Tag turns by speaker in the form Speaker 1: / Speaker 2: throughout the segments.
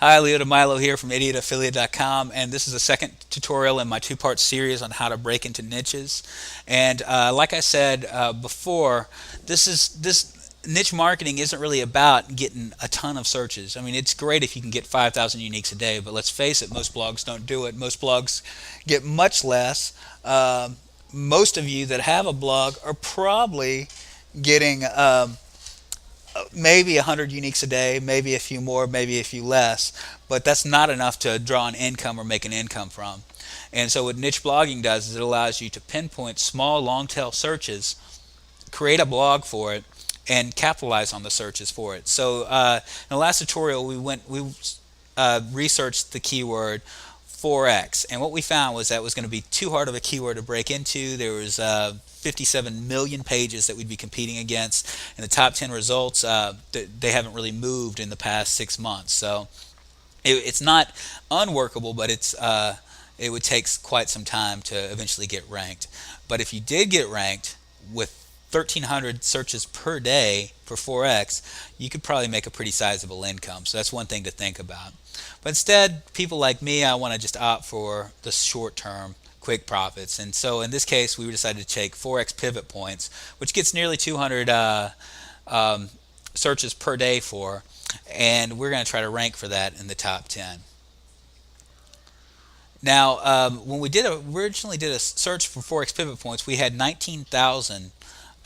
Speaker 1: Hi, Leo DeMilo here from idiotaffiliate.com, and this is the second tutorial in my two-part series on how to break into niches. And like I said before, this niche marketing isn't really about getting a ton of searches. I mean, it's great if you can get 5,000 uniques a day, but let's face it, most blogs don't do it. Most blogs get much less. Most of you that have a blog are probably getting maybe 100 uniques a day, maybe a few more, maybe a few less, but that's not enough to draw an income or make an income from. And so what niche blogging does is it allows you to pinpoint small long tail searches, create a blog for it, and capitalize on the searches for it. So in the last tutorial we researched the keyword Forex, and what we found was that was going to be too hard of a keyword to break into. There was 57 million pages that we'd be competing against, and the top 10 results they haven't really moved in the past 6 months. So it's not unworkable, but it would take quite some time to eventually get ranked. But if you did get ranked with 1,300 searches per day for Forex, you could probably make a pretty sizable income. So that's one thing to think about. But instead, people like me, I want to just opt for the short term, quick profits. And so in this case, we decided to take Forex pivot points, which gets nearly 200 searches per day for, and we're going to try to rank for that in the top 10. Now, when we originally did a search for Forex pivot points, we had 19,000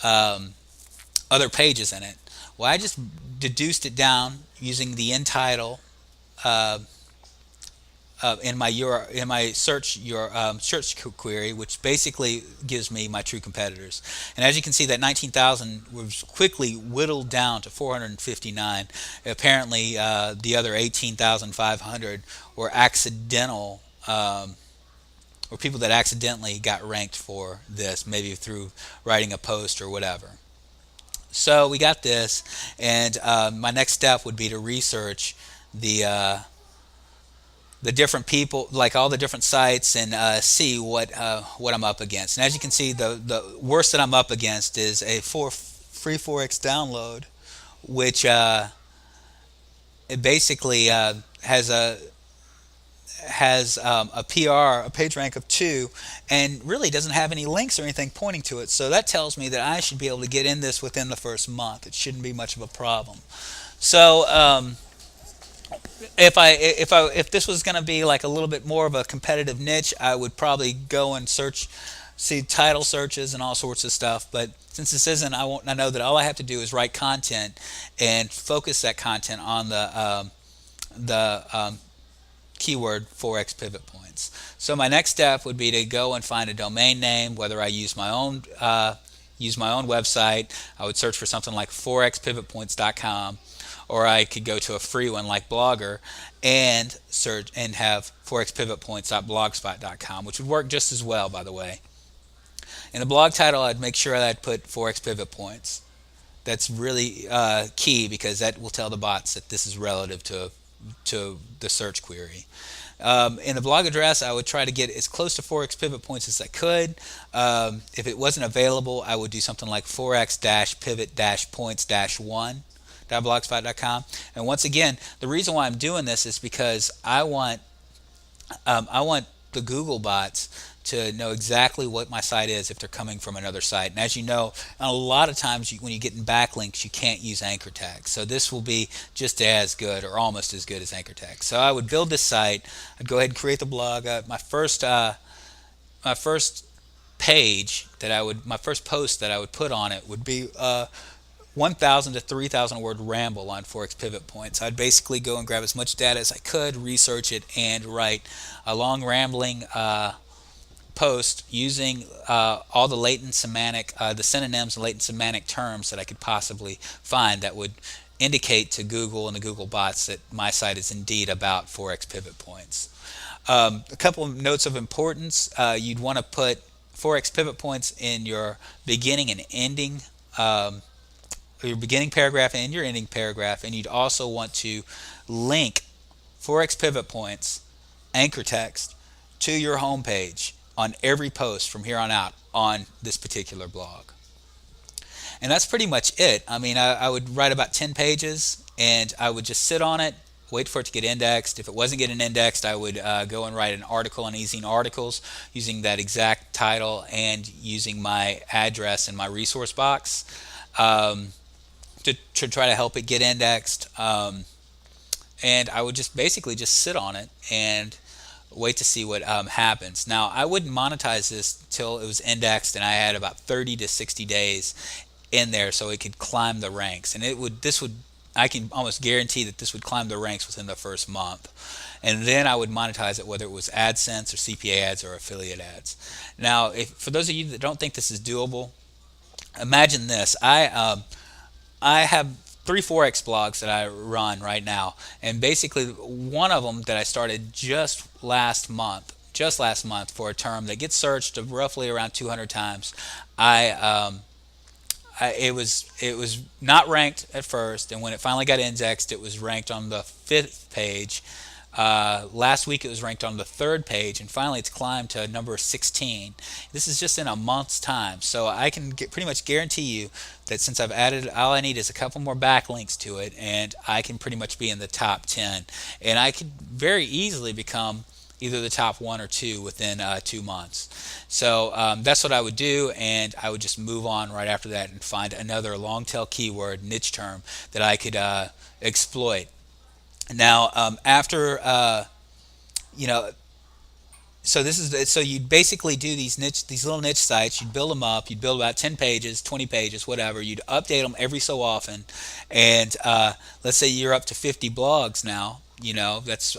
Speaker 1: other pages in it. Well, I just deduced it down using the end title uh, in my search query, which basically gives me my true competitors. And as you can see, that 19,000 was quickly whittled down to 459. Apparently, the other 18,500 were accidental. Or people that accidentally got ranked for this, maybe through writing a post or whatever. So we got this, and my next step would be to research the the different people, like all the different sites, and see what I'm up against. And as you can see, the worst that I'm up against is a free Forex download, which it basically has a PR, a page rank of 2, and really doesn't have any links or anything pointing to it. So that tells me that I should be able to get in this within the first month. It shouldn't be much of a problem. So if this was going to be like a little bit more of a competitive niche, I would probably go and search, see title searches and all sorts of stuff. But since this isn't, I know that all I have to do is write content and focus that content on the keyword Forex pivot points. So my next step would be to go and find a domain name, whether I use my own website. I would search for something like forexpivotpoints.com, or I could go to a free one like Blogger and search and have forexpivotpoints.blogspot.com, which would work just as well, by the way. In the blog title, I'd make sure that I'd put Forex pivot points. That's really key, because that will tell the bots that this is relative to the search query. In the blog address, I would try to get as close to Forex pivot points as I could. If it wasn't available, I would do something like forex-pivot-points-1.blogspot.com. And once again, the reason why I'm doing this is because I want the Google bots to know exactly what my site is if they're coming from another site. And as you know, a lot of times when you get in backlinks, you can't use anchor tags. So this will be just as good or almost as good as anchor tags. So I would build this site. I'd go ahead and create the blog. My first page my first post that I would put on it would be 1,000 to 3,000 word ramble on Forex pivot points. I'd basically go and grab as much data as I could, research it, and write a long rambling post using all the latent semantic, the synonyms and latent semantic terms that I could possibly find that would indicate to Google and the Google bots that my site is indeed about Forex pivot points. A couple of notes of importance: you'd want to put Forex pivot points in your beginning and ending, your beginning paragraph and your ending paragraph, and you'd also want to link Forex pivot points anchor text to your home page on every post from here on out on this particular blog. And that's pretty much it. I mean, I would write about 10 pages, and I would just sit on it wait for it to get indexed. If it wasn't getting indexed, I would go and write an article on Easy Articles using that exact title and using my address in my resource box um, to try to help it get indexed. And I would just basically just sit on it and wait to see what happens. Now, I wouldn't monetize this till it was indexed and I had about 30 to 60 days in there so it could climb the ranks. And I can almost guarantee that this would climb the ranks within the first month. And then I would monetize it, whether it was AdSense or CPA ads or affiliate ads. Now, for those of you that don't think this is doable, imagine this. I have three Forex blogs that I run right now, and basically one of them that I started just last month for a term that gets searched roughly around 200 times. It was not ranked at first, and when it finally got indexed, it was ranked on the fifth page. Last week it was ranked on the third page, and finally it's climbed to number 16. This is just in a month's time, so I can pretty much guarantee you that since I've added, all I need is a couple more backlinks to it, and I can pretty much be in the top 10. And I could very easily become either the top one or two within 2 months. So that's what I would do, and I would just move on right after that and find another long tail keyword, niche term, that I could exploit. Now, after you know, so you'd basically do these little niche sites. You'd build them up. You'd build about 10 pages, 20 pages, whatever. You'd update them every so often, and let's say you're up to 50 blogs now. That's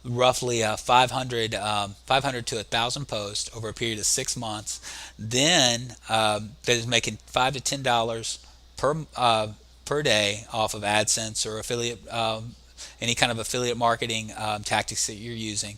Speaker 1: roughly 500 to 1,000 posts over a period of 6 months. Then that is making $5 to $10 per day off of AdSense or affiliate, any kind of affiliate marketing tactics that you're using.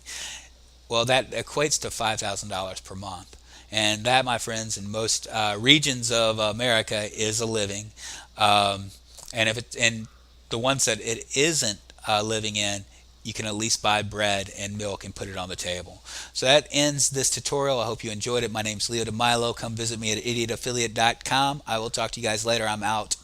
Speaker 1: Well, that equates to $5,000 per month. And that, my friends, in most regions of America is a living. And the ones that it isn't living in, you can at least buy bread and milk and put it on the table. So that ends this tutorial. I hope you enjoyed it. My name's Leo DeMilo. Come visit me at idiotaffiliate.com. I will talk to you guys later. I'm out.